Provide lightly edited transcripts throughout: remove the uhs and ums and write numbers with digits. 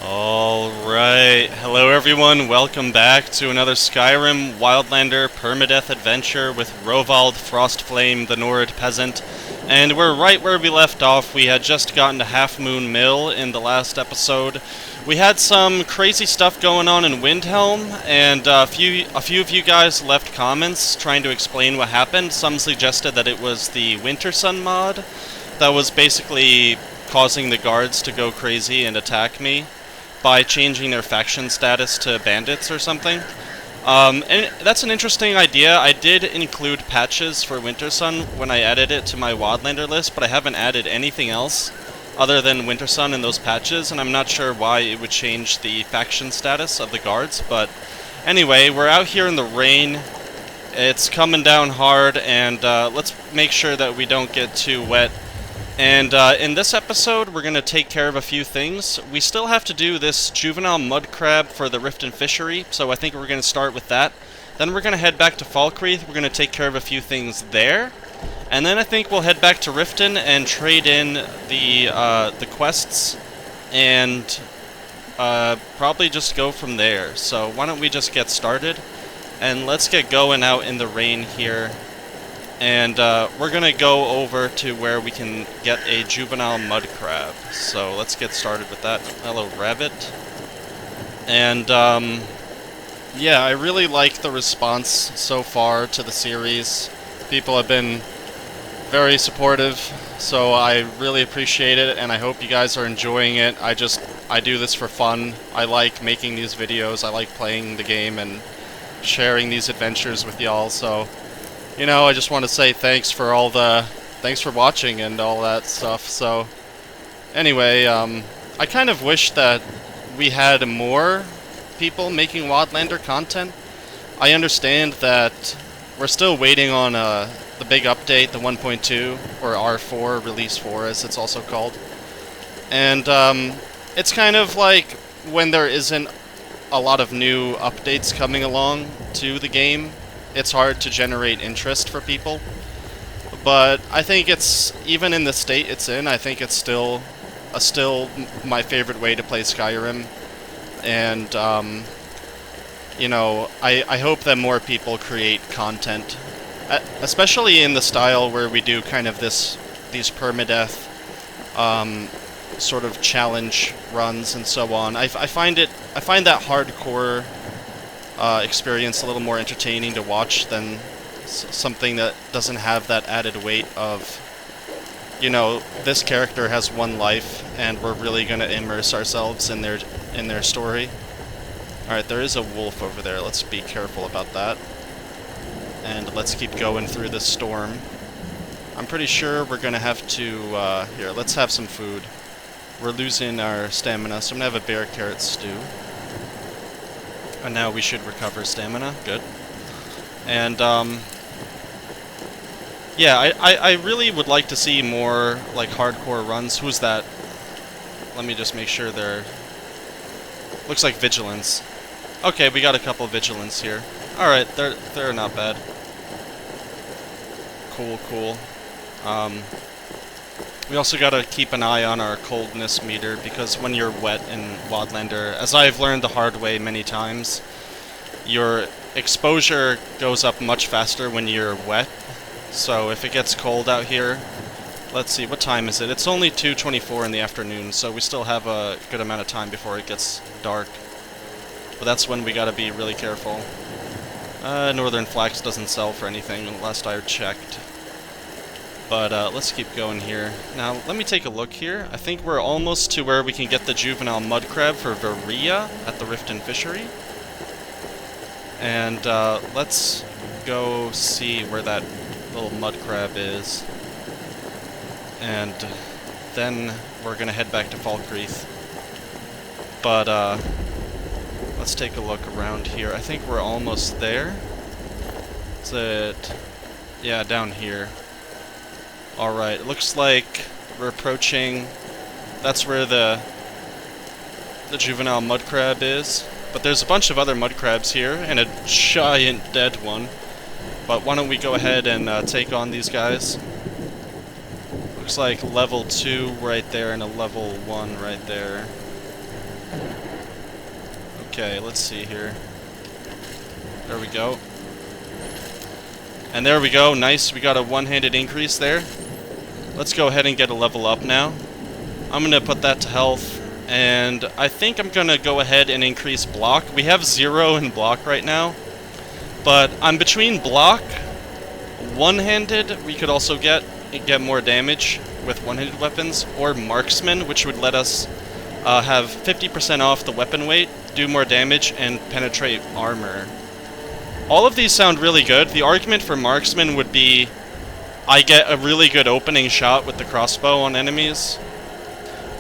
Alright, hello everyone, welcome back to another Skyrim Wildlander Permadeath adventure with Rovald, Frostflame, the Nord Peasant. And we're right where we left off. We had just gotten to Half Moon Mill in the last episode. We had some crazy stuff going on in Windhelm, and a few of you guys left comments trying to explain what happened. Some suggested that it was the Winter Sun mod that was basically causing the guards to go crazy and attack me by changing their faction status to bandits or something. And that's an interesting idea. I did include patches for Winter Sun when I added it to my Wildlander list, but I haven't added anything else other than Winter Sun in those patches, and I'm not sure why it would change the faction status of the guards. But anyway, we're out here in the rain. It's coming down hard, and let's make sure that we don't get too wet. And in this episode, we're going to take care of a few things. We still have to do this juvenile mudcrab for the Riften Fishery, so I think we're going to start with that. Then we're going to head back to Falkreath. We're going to take care of a few things there. And then I think we'll head back to Riften and trade in the quests, and probably just go from there. So why don't we just get started, and let's get going out in the rain here. And we're going to go over to where we can get a juvenile mudcrab. So let's get started with that. Hello, rabbit. And yeah, I really like the response so far to the series. People have been very supportive, so I really appreciate it, and I hope you guys are enjoying it. I do this for fun. I like making these videos. I like playing the game and sharing these adventures with y'all, so you know, I just want to say thanks for watching and all that stuff. So anyway, I kind of wish that we had more people making Wildlander content. I understand that we're still waiting on the big update, the 1.2, or R4, Release 4 as it's also called. And it's kind of like when there isn't a lot of new updates coming along to the game, it's hard to generate interest for people. But I think it's, even in the state it's in, I think it's still my favorite way to play Skyrim. And you know, I hope that more people create content, especially in the style where we do kind of these permadeath sort of challenge runs and so on. I find that hardcore experience a little more entertaining to watch than something that doesn't have that added weight of, you know, this character has one life and we're really going to immerse ourselves in their story. Alright, there is a wolf over there. Let's be careful about that. And let's keep going through this storm. I'm pretty sure we're going to have to, here, let's have some food. We're losing our stamina, so I'm going to have a bear carrot stew. And now we should recover stamina. Good. And, yeah, I really would like to see more, like, hardcore runs. Who's that? Let me just make sure they're... Looks like Vigilance. Okay, we got a couple Vigilance here. Alright, they're not bad. Cool. We also gotta keep an eye on our coldness meter, because when you're wet in Wildlander, as I've learned the hard way many times, your exposure goes up much faster when you're wet. So if it gets cold out here, let's see, what time is it? It's only 2:24 in the afternoon, so we still have a good amount of time before it gets dark. But that's when we gotta be really careful. Northern Flax doesn't sell for anything, last I checked. But let's keep going here. Now, let me take a look here. I think we're almost to where we can get the juvenile mudcrab for Varia at the Riften Fishery. And let's go see where that little mudcrab is. And then we're going to head back to Falkreath. But let's take a look around here. I think we're almost there. Is it... yeah, down here. Alright, it looks like we're approaching... that's where the juvenile mudcrab is. But there's a bunch of other mudcrabs here, and a giant dead one. But why don't we go ahead and take on these guys. Looks like level 2 right there and a level 1 right there. Okay, let's see here. There we go. And there we go, nice, we got a one-handed increase there. Let's go ahead and get a level up now. I'm gonna put that to health, and I think I'm gonna go ahead and increase block. We have 0 in block right now, but I'm between block, one-handed, we could also get more damage with one-handed weapons, or marksman, which would let us have 50% off the weapon weight, do more damage, and penetrate armor. All of these sound really good. The argument for marksman would be I get a really good opening shot with the crossbow on enemies.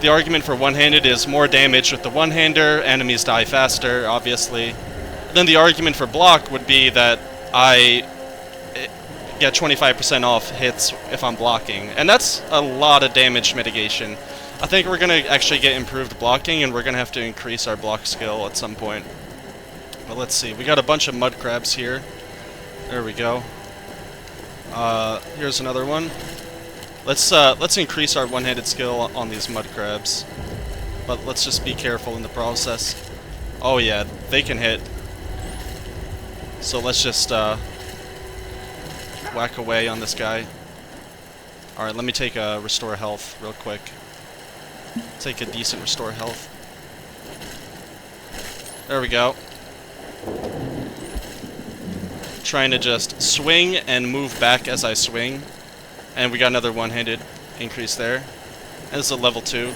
The argument for one-handed is more damage with the one-hander, enemies die faster, obviously. Then the argument for block would be that I get 25% off hits if I'm blocking. And that's a lot of damage mitigation. I think we're going to actually get improved blocking, and we're going to have to increase our block skill at some point. But let's see, we got a bunch of mud crabs here. There we go. Here's another one. Let's increase our one-handed skill on these mud crabs. But let's just be careful in the process. Oh yeah, they can hit. So let's just whack away on this guy. Alright, let me take a restore health real quick. Take a decent restore health. There we go. Trying to just swing and move back as I swing. And we got another one-handed increase there. And this is a level 2.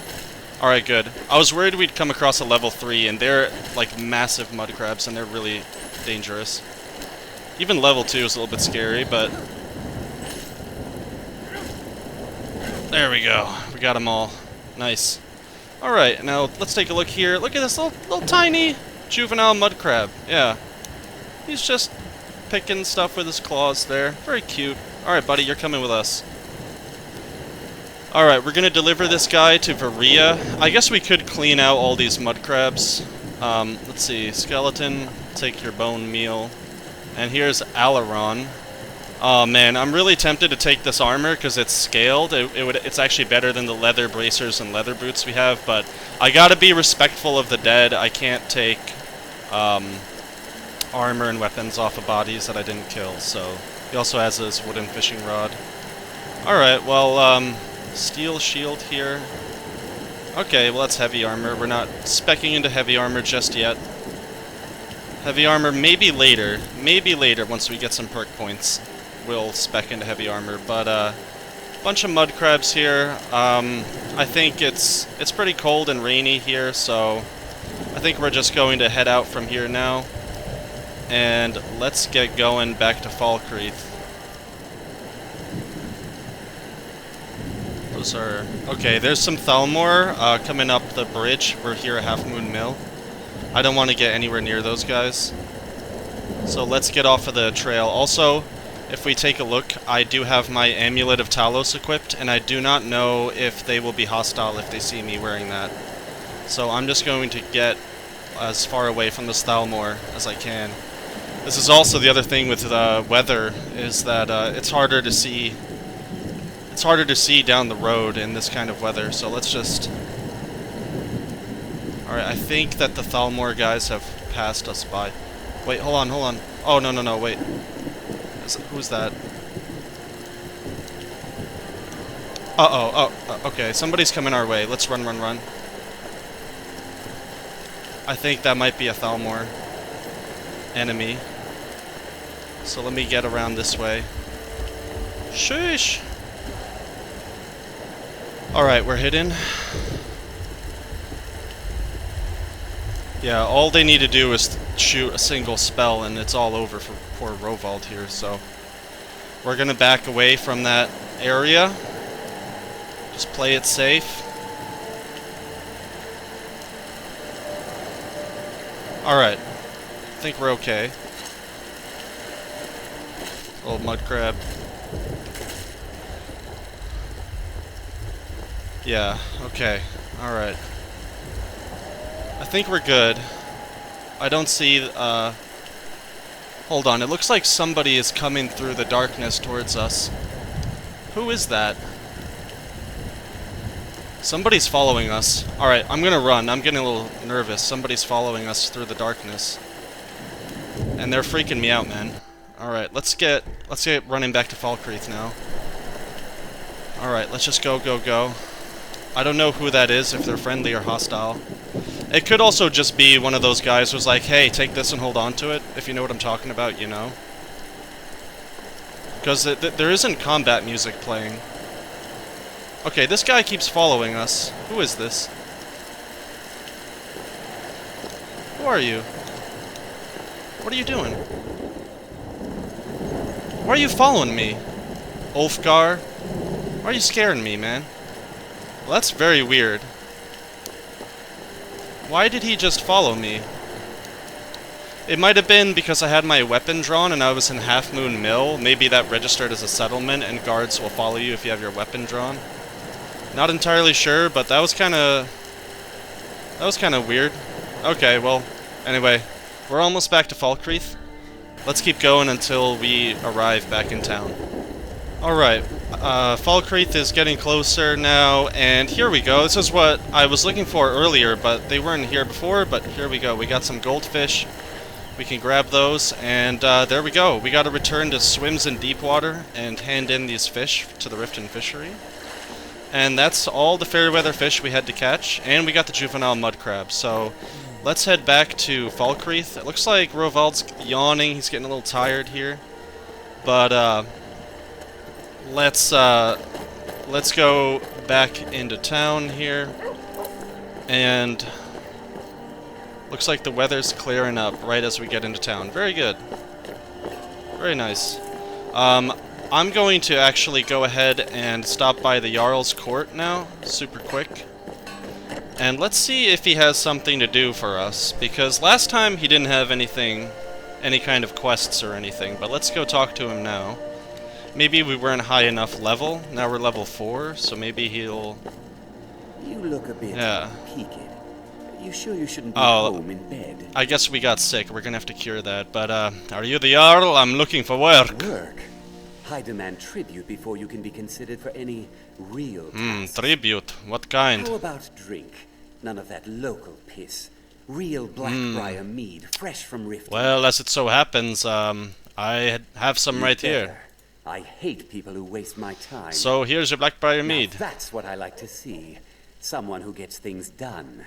Alright, good. I was worried we'd come across a level 3, and they're like massive mud crabs, and they're really dangerous. Even level 2 is a little bit scary, but... There we go. We got them all. Nice. Alright, now let's take a look here. Look at this little tiny juvenile mud crab. Yeah. He's just picking stuff with his claws there. Very cute. Alright, buddy, you're coming with us. Alright, we're gonna deliver this guy to Varia. I guess we could clean out all these mud crabs. Let's see. Skeleton, take your bone meal. And here's Alaron. Oh man, I'm really tempted to take this armor because it's scaled. It's actually better than the leather bracers and leather boots we have, but I gotta be respectful of the dead. I can't take armor and weapons off of bodies that I didn't kill, so... He also has his wooden fishing rod. Alright, well, steel shield here. Okay, well that's heavy armor. We're not speccing into heavy armor just yet. Heavy armor maybe later. Maybe later once we get some perk points. We'll spec into heavy armor, but bunch of mud crabs here. I think it's pretty cold and rainy here, so I think we're just going to head out from here now. And let's get going back to Falkreath. Those are... Okay, there's some Thalmor coming up the bridge. We're here at Half Moon Mill. I don't want to get anywhere near those guys. So let's get off of the trail. Also, if we take a look, I do have my Amulet of Talos equipped, and I do not know if they will be hostile if they see me wearing that. So I'm just going to get as far away from this Thalmor as I can. This is also the other thing with weather, is that it's harder to see. It's harder to see down the road in this kind of weather. So let's just. All right, I think that the Thalmor guys have passed us by. Wait, hold on, hold on. Oh no, wait. Who's that? Okay, somebody's coming our way. Let's run. I think that might be a Thalmor enemy. So let me get around this way. Sheesh! Alright, we're hidden. Yeah, all they need to do is shoot a single spell and it's all over for poor Rovald here, so... We're gonna back away from that area. Just play it safe. Alright. I think we're okay. Old mud crab. Yeah, okay. Alright. I think we're good. I don't see, Hold on, it looks like somebody is coming through the darkness towards us. Who is that? Somebody's following us. Alright, I'm gonna run. I'm getting a little nervous. Somebody's following us through the darkness. And they're freaking me out, man. Alright, let's get running back to Falkreath now. Alright, let's just go. I don't know who that is, if they're friendly or hostile. It could also just be one of those guys who's like, hey, take this and hold on to it, if you know what I'm talking about, you know. Because there isn't combat music playing. Okay, this guy keeps following us. Who is this? Who are you? What are you doing? Why are you following me? Ulfgar? Why are you scaring me, man? Well, that's very weird. Why did he just follow me? It might have been because I had my weapon drawn and I was in Half Moon Mill. Maybe that registered as a settlement and guards will follow you if you have your weapon drawn. Not entirely sure, but that was kind of weird. Okay, well, anyway, we're almost back to Falkreath. Let's keep going until we arrive back in town. Alright, Falkreath is getting closer now, and here we go. This is what I was looking for earlier, but they weren't here before, but here we go. We got some goldfish. We can grab those, and there we go. We got to return to Swims in Deep Water and hand in these fish to the Riften Fishery. And that's all the fairweather fish we had to catch, and we got the juvenile mudcrab. So let's head back to Falkreath. It looks like Rovald's yawning. He's getting a little tired here, but let's go back into town here, and looks like the weather's clearing up right as we get into town. Very good. Very nice. I'm going to actually go ahead and stop by the Jarl's Court now, super quick. And let's see if he has something to do for us, because last time he didn't have anything, any kind of quests or anything, but let's go talk to him now. Maybe we weren't high enough level, now we're level 4, so maybe he'll... You look a bit peaked. You sure you shouldn't be home in bed? I guess we got sick, we're gonna have to cure that, but are you the Jarl? I'm looking for work. Work? I demand tribute before you can be considered for any real tasks. Tribute? What kind? How about drink? None of that local piss. Real blackbriar mead, fresh from Riften. Well, as it so happens, I have some right here. I hate people who waste my time. So here's your blackbriar mead. That's what I like to see. Someone who gets things done.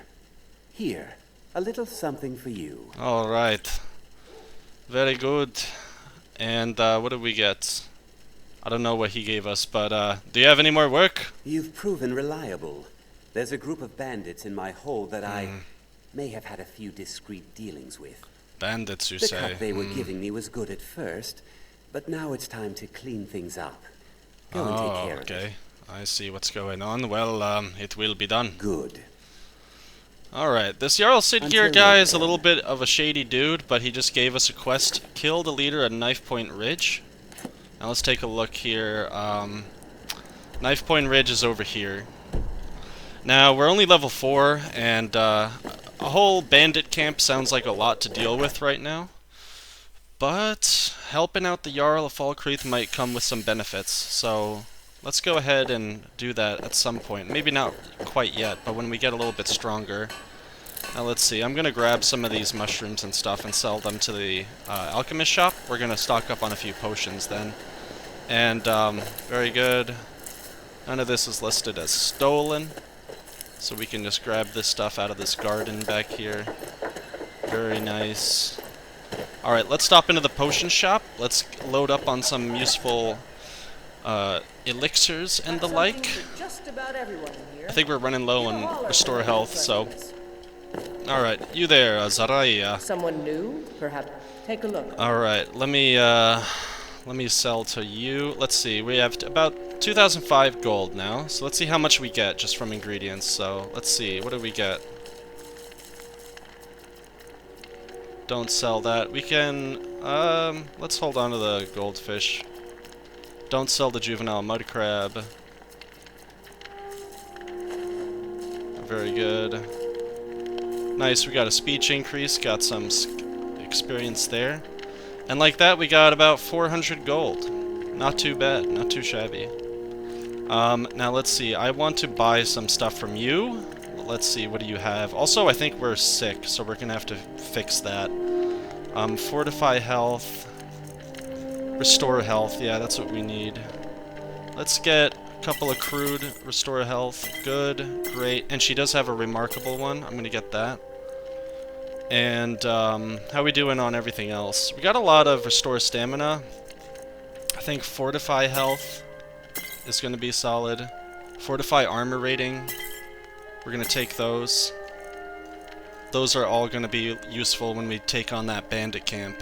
Here, a little something for you. All right. Very good. And what did we get? I don't know what he gave us, but do you have any more work? You've proven reliable. There's a group of bandits in my hold that I may have had a few discreet dealings with. Bandits, you the say? The cut they were giving me was good at first, but now it's time to clean things up. Go and take care of it. Okay. I see what's going on. Well, it will be done. Good. Alright, this Jarl Sidgear guy is a little bit of a shady dude, but he just gave us a quest. Kill the leader at Knife Point Ridge. Now let's take a look here. Knife Point Ridge is over here. Now, we're only level 4, and a whole bandit camp sounds like a lot to deal with right now. But helping out the Jarl of Falkreath might come with some benefits, so let's go ahead and do that at some point. Maybe not quite yet, but when we get a little bit stronger. Now let's see, I'm going to grab some of these mushrooms and stuff and sell them to the alchemist shop. We're going to stock up on a few potions then. And, very good. None of this is listed as stolen, so we can just grab this stuff out of this garden back here. Very nice. Alright, let's stop into the potion shop. Let's load up on some useful elixirs and the like. I think we're running low on restore health, so... Alright, you there, Zaraya. Someone new? Perhaps take a look. Alright, let me sell to you. Let's see, we have about 2005 gold now, so let's see how much we get just from ingredients. So, let's see, what do we get? Don't sell that. We can, let's hold on to the goldfish. Don't sell the juvenile mudcrab. Very good. Nice, we got a speech increase, got some experience there. And like that, we got about 400 gold. Not too bad, not too shabby. Now let's see. I want to buy some stuff from you. Let's see, what do you have? Also, I think we're sick, so we're gonna have to fix that. Fortify health. Restore health. Yeah, that's what we need. Let's get a couple of crude restore health. Good. Great. And she does have a remarkable one. I'm gonna get that. And, how we doing on everything else? We got a lot of restore stamina. I think fortify health is gonna be solid. Fortify armor rating. We're gonna take those. Those are all gonna be useful when we take on that bandit camp.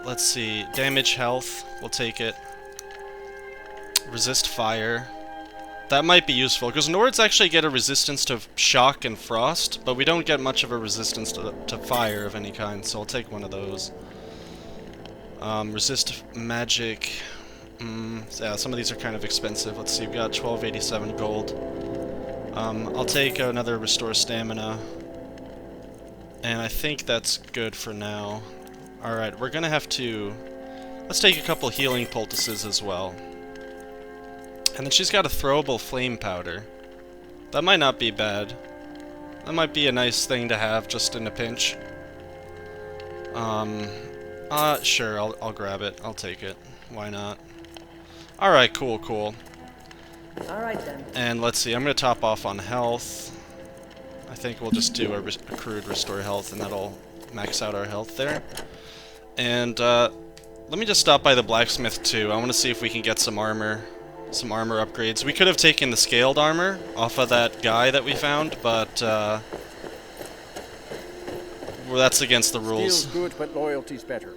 Let's see. Damage health. We'll take it. Resist fire. That might be useful, because Nords actually get a resistance to shock and frost, but we don't get much of a resistance to fire of any kind, so I'll take one of those. Resist magic. Yeah, some of these are kind of expensive. Let's see, we got 1287 gold. I'll take another restore stamina. And I think that's good for now. Alright, we're gonna have to... Let's take a couple healing poultices as well. And then she's got a throwable flame powder. That might not be bad. That might be a nice thing to have just in a pinch. Sure, I'll grab it. I'll take it. Why not? Alright, cool, cool. Alright then. And let's see, I'm gonna top off on health. I think we'll just do a crude restore health, and that'll max out our health there. And, let me just stop by the blacksmith too. I want to see if we can get some armor upgrades. We could have taken the scaled armor off of that guy that we found, but, well, that's against the rules. Steel's good, but loyalty's better.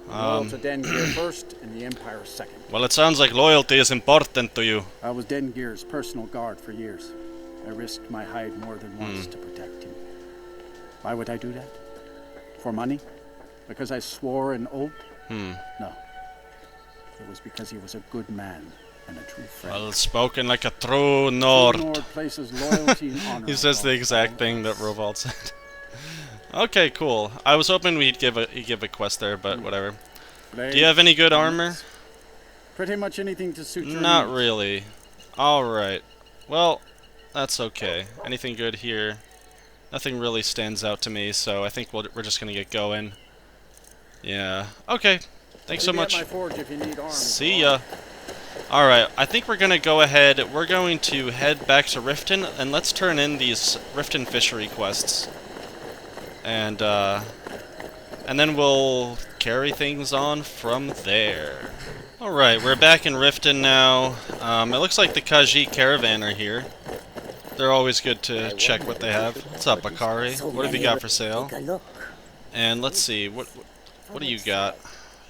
Loyal to Dengear first, and the Empire second. Well, it sounds like loyalty is important to you. I was Dengear's personal guard for years. I risked my hide more than once to protect him. Why would I do that? For money? Because I swore an oath? No. It was because he was a good man and a true friend. Well spoken like a true Nord. True Nord places loyalty and honor. He says the exact thing that Rovald said. Okay, cool. I was hoping he'd give a quest there, but whatever. Blades, Do you have any good armor? Pretty much anything to suit your Not needs. really. Alright. Well, that's okay. Anything good here? Nothing really stands out to me, so I think we're just gonna get going. Yeah. Okay. Thanks so Maybe at much. my forge if you need arms. See ya. Alright, I think we're gonna go ahead. We're going to head back to Riften, and let's turn in these Riften Fishery quests. And then we'll carry things on from there. Alright, we're back in Riften now. It looks like the Kai.C caravan are here. They're always good to check what they have. What's up, Akari? What have you got for sale? And let's see, what do you got?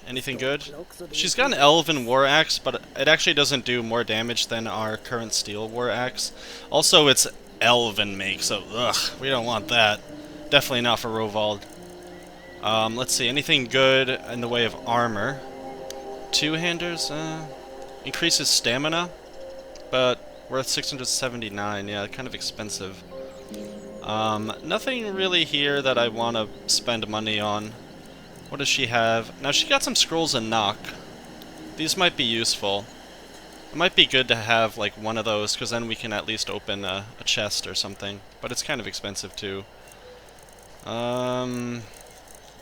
Anything good? She's got an Elven War Axe, but it actually doesn't do more damage than our current Steel War Axe. Also, it's Elven make, so ugh, we don't want that. Definitely not for Rovald. Let's see, anything good in the way of armor? Two-handers, increases stamina, but worth 679, yeah, kind of expensive. Nothing really here that I want to spend money on. What does she have? Now, she got some scrolls and knock. These might be useful. It might be good to have, like, one of those, because then we can at least open a chest or something. But it's kind of expensive, too. Alright,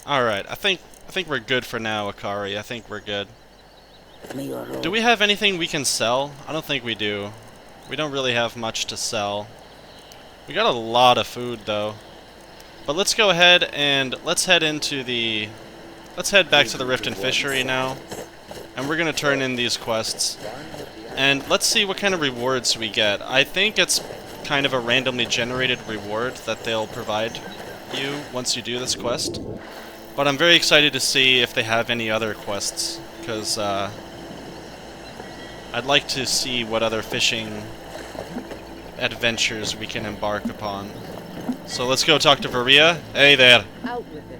I think we're good for now, Akari. I think we're good. Do we have anything we can sell? I don't think we do. We don't really have much to sell. We got a lot of food, though. But let's go ahead and let's head into the... Let's head back to the Riften Fishery now. And we're gonna turn in these quests. And let's see what kind of rewards we get. I think it's kind of a randomly generated reward that they'll provide you once you do this quest. But I'm very excited to see if they have any other quests, because I'd like to see what other fishing adventures we can embark upon. So let's go talk to Varia. Hey there. Out with it.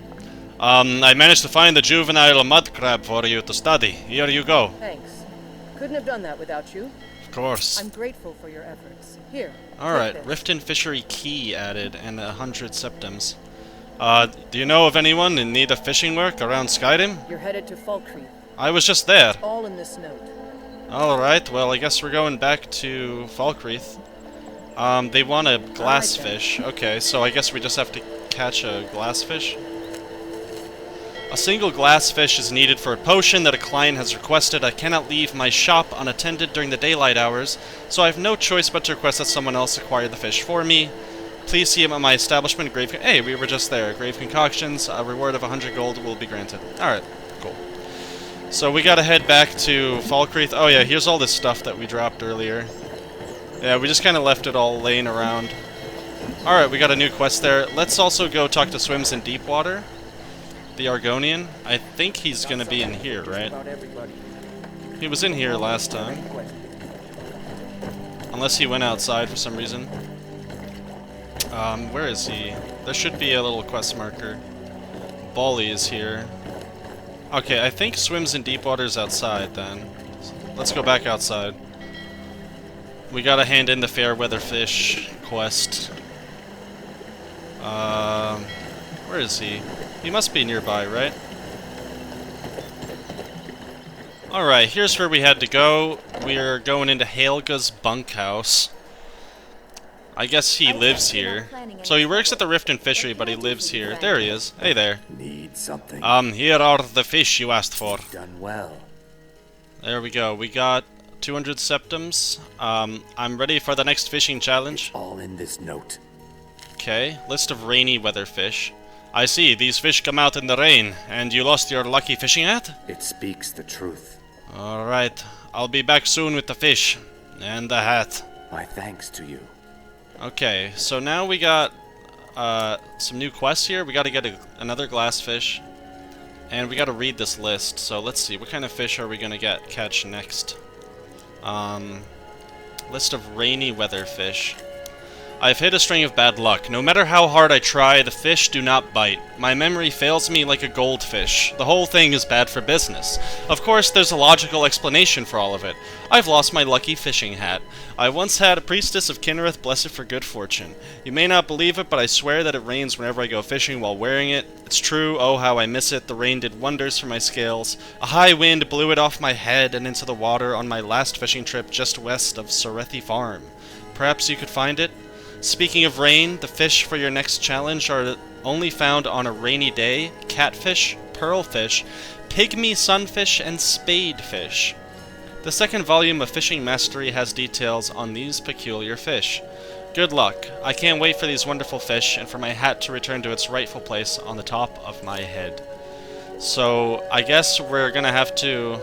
I managed to find the juvenile mudcrab for you to study. Here you go. Thanks. Couldn't have done that without you. Of course. I'm grateful for your efforts. Here. Alright, take this. Riften Fishery key added and 100 septums. Do you know of anyone in need of fishing work around Skyrim? You're headed to Falkreath. I was just there. All in this note. Alright, well, I guess we're going back to Falkreath. They want a glass fish. Okay, so I guess we just have to catch a glass fish. A single glass fish is needed for a potion that a client has requested. I cannot leave my shop unattended during the daylight hours, so I have no choice but to request that someone else acquire the fish for me. Please see him at my establishment, Grave... Hey, we were just there. Grave Concoctions, a reward of 100 gold will be granted. Alright, cool. So we gotta head back to Falkreath. Oh yeah, here's all this stuff that we dropped earlier. Yeah, we just kind of left it all laying around. Alright, we got a new quest there. Let's also go talk to Swims in Deepwater. The Argonian. I think he's gonna be in here, right? He was in here last time. Unless he went outside for some reason. Where is he? There should be a little quest marker. Bali is here. Okay, I think Swims in Deepwater's outside then. Let's go back outside. We gotta hand in the Fairweather Fish quest. Where is he? He must be nearby, right? Alright, here's where we had to go. We're going into Helga's bunkhouse. I guess he lives here. So he works at the Riften Fishery, but he lives here. There he is. Hey there. Need something. Here are the fish you asked for. Done well. There we go. We got 200 septums. I'm ready for the next fishing challenge. All in this note. Okay, list of rainy weather fish. I see, these fish come out in the rain, and you lost your lucky fishing hat? It speaks the truth. Alright, I'll be back soon with the fish. And the hat. My thanks to you. Okay, so now we got some new quests here. We gotta get another glass fish. And we gotta read this list, so let's see, what kind of fish are we gonna catch next? List of rainy weather fish. I've hit a string of bad luck. No matter how hard I try, the fish do not bite. My memory fails me like a goldfish. The whole thing is bad for business. Of course, there's a logical explanation for all of it. I've lost my lucky fishing hat. I once had a priestess of Kinnereth blessed for good fortune. You may not believe it, but I swear that it rains whenever I go fishing while wearing it. It's true, oh how I miss it. The rain did wonders for my scales. A high wind blew it off my head and into the water on my last fishing trip just west of Sorethi Farm. Perhaps you could find it? Speaking of rain, the fish for your next challenge are only found on a rainy day: catfish, pearlfish, pygmy sunfish, and spadefish. The second volume of Fishing Mastery has details on these peculiar fish. Good luck. I can't wait for these wonderful fish and for my hat to return to its rightful place on the top of my head. So, I guess we're gonna have to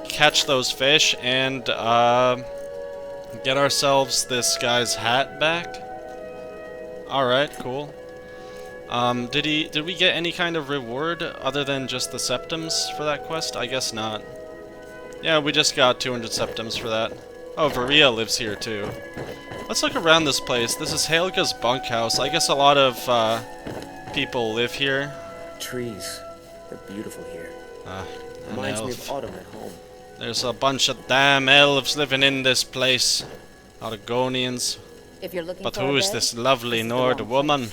catch those fish and, get ourselves this guy's hat back. Alright, cool. Did we get any kind of reward other than just the septums for that quest? I guess not. Yeah, we just got 200 septums for that. Oh, Varia lives here too. Let's look around this place. This is Helga's bunkhouse. I guess a lot of people live here. Trees. They're beautiful here. An Reminds me elf. of autumn at home. There's a bunch of damn elves living in this place. Argonians. If you're looking But for who a is bed, this lovely this is the Nord wrong woman?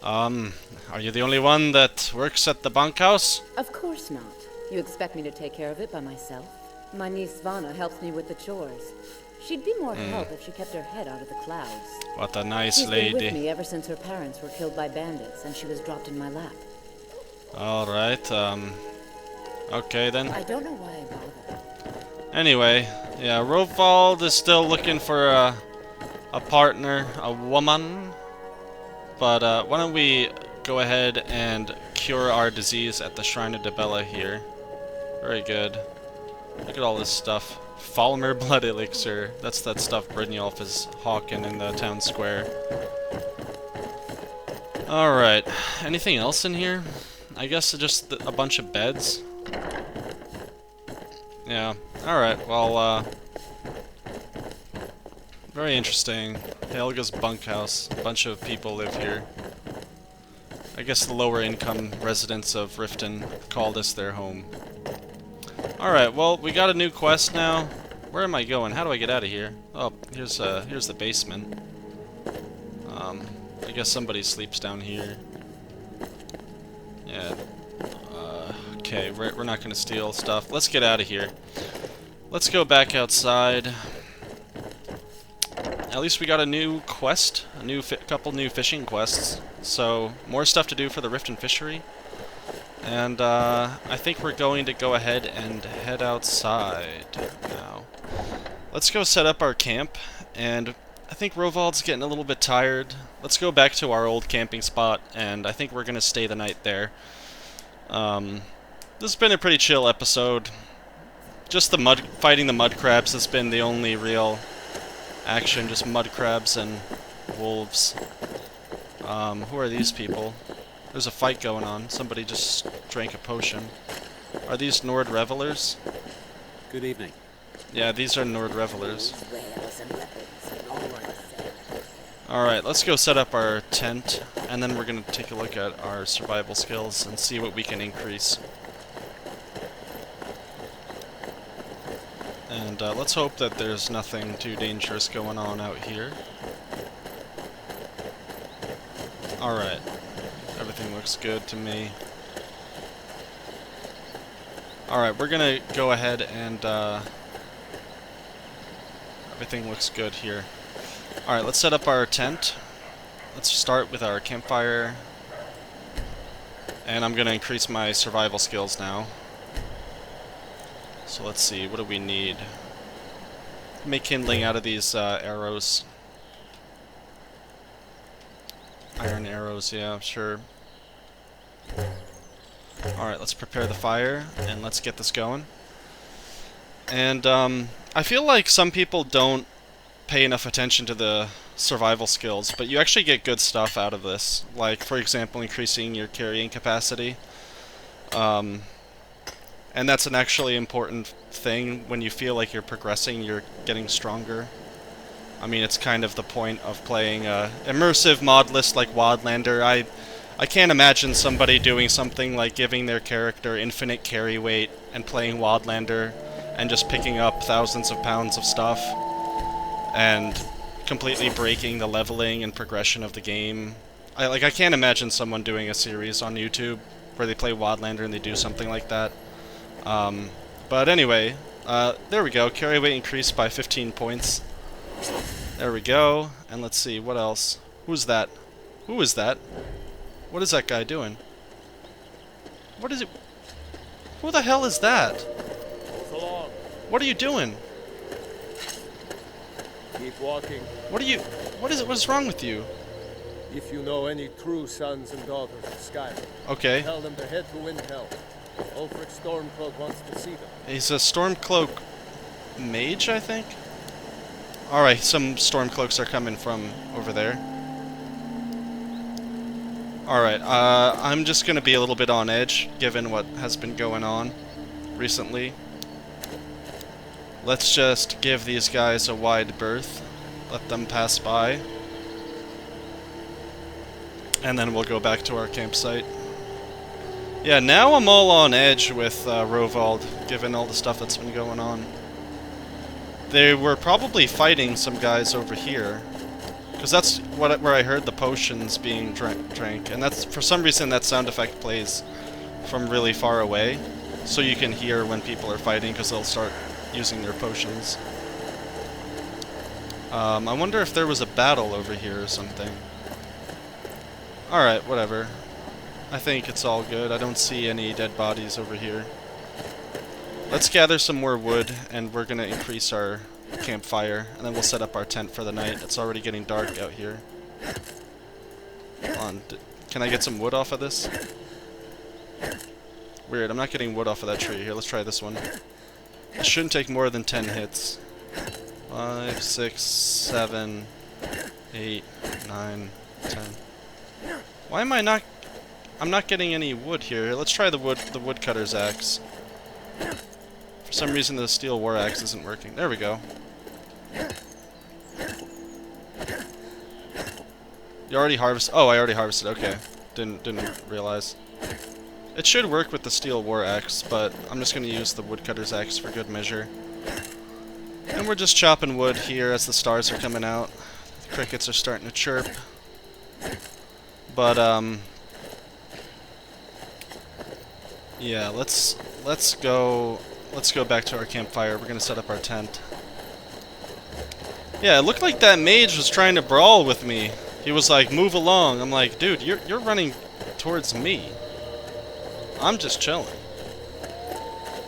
Are you the only one that works at the bunkhouse? Of course not. You expect me to take care of it by myself? My niece Svana helps me with the chores. She'd be more help if she kept her head out of the clouds. What a nice She's been with lady. me ever since her parents were killed by bandits and she was dropped in my lap. Alright, okay then. I don't know why I bothered. Anyway, yeah, Rovald is still looking for a partner, a woman. But why don't we go ahead and cure our disease at the Shrine of Debella here. Very good. Look at all this stuff. Falmer Blood Elixir. That's that stuff Brynjolf is hawking in the town square. Alright. Anything else in here? I guess just a bunch of beds. Yeah. Alright, well, very interesting. Helga's bunkhouse. A bunch of people live here. I guess the lower income residents of Riften call this their home. Alright, well, we got a new quest now. Where am I going? How do I get out of here? Oh, here's the basement. I guess somebody sleeps down here. Yeah. Okay, we're not gonna steal stuff. Let's get out of here. Let's go back outside. At least we got a new quest, couple new fishing quests. So, more stuff to do for the Riften Fishery. And I think we're going to go ahead and head outside now. Let's go set up our camp, and I think Rovald's getting a little bit tired. Let's go back to our old camping spot, and I think we're going to stay the night there. This has been a pretty chill episode. Just fighting the mud crabs has been the only real action, just mud crabs and wolves. Who are these people? There's a fight going on. Somebody just drank a potion. Are these Nord revelers? Good evening. Yeah, these are Nord revelers. Alright, let's go set up our tent, and then we're going to take a look at our survival skills and see what we can increase. And let's hope that there's nothing too dangerous going on out here. Alright. Everything looks good to me. Alright, we're gonna go ahead and everything looks good here. Alright, let's set up our tent. Let's start with our campfire. And I'm gonna increase my survival skills now. So let's see, what do we need? Make kindling out of these arrows. Iron arrows, yeah, sure. Alright, let's prepare the fire, and let's get this going. And, I feel like some people don't pay enough attention to the survival skills, but you actually get good stuff out of this. Like, for example, increasing your carrying capacity. And that's an actually important thing. When you feel like you're progressing, you're getting stronger. I mean, it's kind of the point of playing a immersive mod list like Wildlander. I can't imagine somebody doing something like giving their character infinite carry weight and playing Wildlander and just picking up thousands of pounds of stuff and completely breaking the leveling and progression of the game. I can't imagine someone doing a series on YouTube where they play Wildlander and they do something like that. But anyway, there we go. Carry weight increased by 15 points. There we go. And let's see, what else? Who's that? Who is that? What is that guy doing? What is it? Who the hell is that? So long. What are you doing? Keep walking. What are you... What is it? What is wrong with you? If you know any true sons and daughters of Skyrim, Okay. tell them to head to Windhelm. Ulfric Stormcloak wants to see them. He's a Stormcloak mage, I think? Alright, some Stormcloaks are coming from over there. Alright, I'm just gonna be a little bit on edge, given what has been going on recently. Let's just give these guys a wide berth. Let them pass by. And then we'll go back to our campsite. Yeah, now I'm all on edge with Rovald, given all the stuff that's been going on. They were probably fighting some guys over here, because that's where I heard the potions being drank, and that's, for some reason, that sound effect plays from really far away, so you can hear when people are fighting, because they'll start using their potions. I wonder if there was a battle over here or something. Alright, whatever. I think it's all good. I don't see any dead bodies over here. Let's gather some more wood, and we're gonna increase our campfire, and then we'll set up our tent for the night. It's already getting dark out here. Hold on, can I get some wood off of this? Weird, I'm not getting wood off of that tree. Here, let's try this one. It shouldn't take more than 10 hits. 5, 6, 7, 8, 9, 10. Why am I not... I'm not getting any wood here. Let's try the woodcutter's axe. For some reason the steel war axe isn't working. There we go. You already harvested? Oh, I already harvested. Okay. Didn't realize. It should work with the steel war axe, but I'm just going to use the woodcutter's axe for good measure. And we're just chopping wood here as the stars are coming out. The crickets are starting to chirp. But yeah, let's go let's go back to our campfire. We're gonna set up our tent. Yeah, it looked like that mage was trying to brawl with me. He was like, move along. I'm like, dude, you're running towards me. I'm just chilling.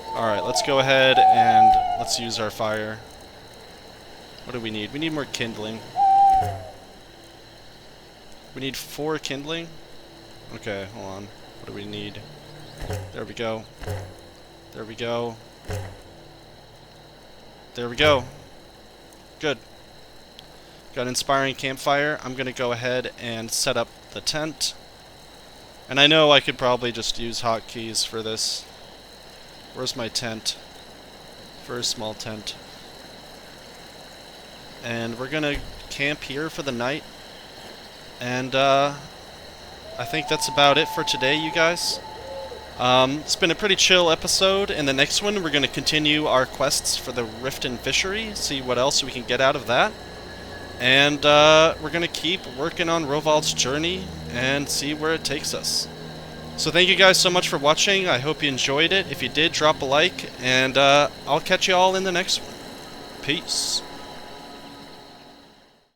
Alright, let's go ahead and let's use our fire. What do we need? We need more kindling. We need 4 kindling? Okay, hold on. What do we need? There we go. There we go. There we go. Good. Got an inspiring campfire. I'm gonna go ahead and set up the tent. And I know I could probably just use hotkeys for this. Where's my tent? For a small tent. And we're gonna camp here for the night. And I think that's about it for today, you guys. It's been a pretty chill episode. In the next one, we're gonna continue our quests for the Riften Fishery, see what else we can get out of that. And we're gonna keep working on Rovald's journey and see where it takes us. So thank you guys so much for watching. I hope you enjoyed it. If you did, drop a like, and I'll catch you all in the next one. Peace.